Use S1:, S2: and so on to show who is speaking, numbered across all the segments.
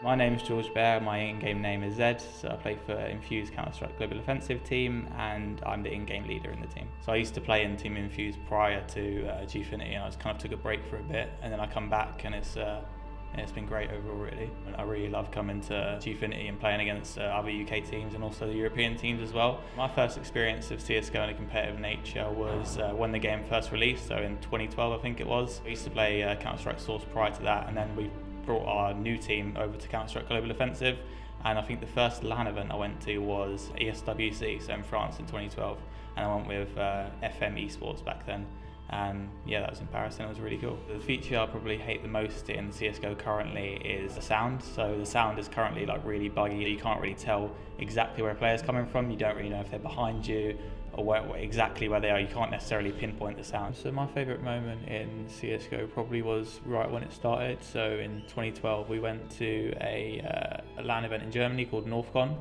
S1: My name is George Bear, my in-game name is Zed, so I play for Infused Counter-Strike Global Offensive team and I'm the in-game leader in the team. So I used to play in Team Infused prior to Gfinity, and I just kind of took a break for a bit and then I come back and it's been great overall really. And I really love coming to Gfinity and playing against other UK teams and also the European teams as well. My first experience of CSGO in a competitive nature was when the game first released, so in 2012 I think it was. I used to play Counter-Strike Source prior to that, and then we brought our new team over to Counter-Strike Global Offensive, and I think the first LAN event I went to was ESWC, so in France in 2012, and I went with FM Esports back then, and yeah, that was in Paris and it was really cool. The feature I probably hate the most in CSGO currently is the sound. So the sound is currently like really buggy. You can't really tell exactly where a player's coming from. You don't really know if they're behind you or exactly where they are. You can't necessarily pinpoint the sound. So my favourite moment in CSGO probably was right when it started. So in 2012 we went to a LAN event in Germany called NorthCon.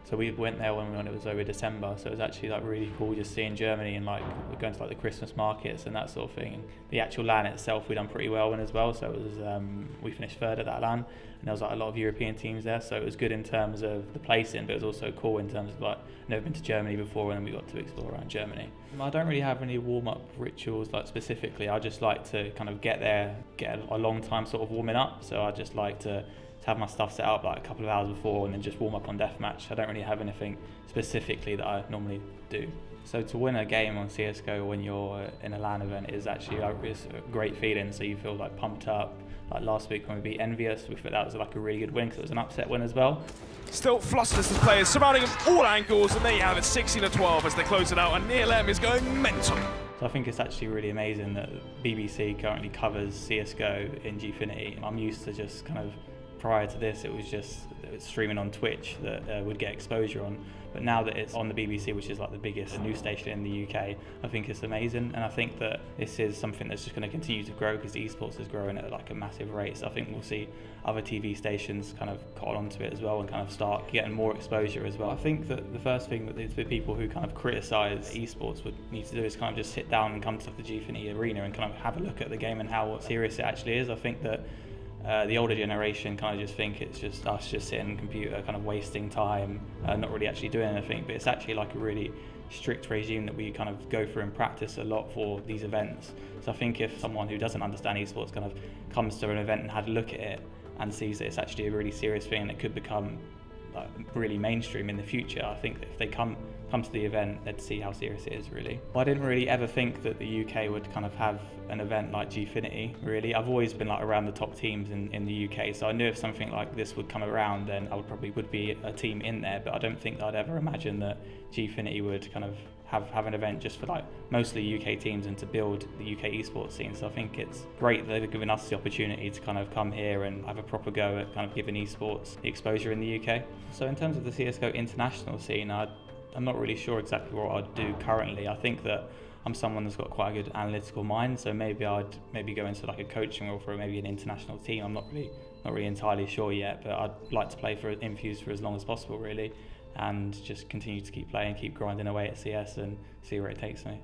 S1: So we went there when it was over December, so it was actually like really cool just seeing Germany and like we're going to like the Christmas markets and that sort of thing. And the actual LAN itself we done pretty well in as well, so it was we finished third at that LAN, and there was like a lot of European teams there, so it was good in terms of the placing, but it was also cool in terms of like I've never been to Germany before and we got to explore around Germany. I don't really have any warm-up rituals like specifically. I just like to kind of get there, get a long time sort of warming up, so I just like to have my stuff set up like a couple of hours before and then just warm up on deathmatch. I don't really have anything specifically that I normally do. So to win a game on CSGO when you're in a LAN event is actually like it's a great feeling, so you feel like pumped up. Like last week when we beat Envious, we thought that was like a really good win because it was an upset win as well.
S2: Still flustered as players surrounding him all angles, and there you have it, 16-12 as they close it out, and NobleChairs is going mental.
S1: So I think it's actually really amazing that BBC currently covers CSGO in Gfinity. I'm used to just kind of, prior to this, it was streaming on Twitch that would get exposure on. But now that it's on the BBC, which is like the biggest news station in the UK, I think it's amazing. And I think that this is something that's just going to continue to grow because esports is growing at like a massive rate. So I think we'll see other TV stations kind of cotton onto it as well and kind of start getting more exposure as well. I think that the first thing that the people who kind of criticise esports would need to do is kind of just sit down and come to the Gfinity arena and kind of have a look at the game and how serious it actually is. I think that the older generation kind of just think it's just us just sitting on the computer kind of wasting time, not really actually doing anything, but it's actually like a really strict regime that we kind of go through and practice a lot for these events. So I think if someone who doesn't understand esports kind of comes to an event and had a look at it and sees that it's actually a really serious thing and it could become like really mainstream in the future, I think that if they come to the event, they'd see how serious it is really. I didn't really ever think that the UK would kind of have an event like Gfinity really. I've always been like around the top teams in the UK, so I knew if something like this would come around then I would be a team in there, but I don't think I'd ever imagine that Gfinity would kind of have an event just for like mostly UK teams and to build the UK esports scene. So I think it's great that they've given us the opportunity to kind of come here and have a proper go at kind of giving esports the exposure in the UK. So in terms of the CSGO international scene, I'm not really sure exactly what I'd do currently. I think that I'm someone that's got quite a good analytical mind, so maybe I'd go into like a coaching role for maybe an international team. I'm not really entirely sure yet, but I'd like to play for Infused for as long as possible really, and just continue to keep playing, keep grinding away at CS and see where it takes me.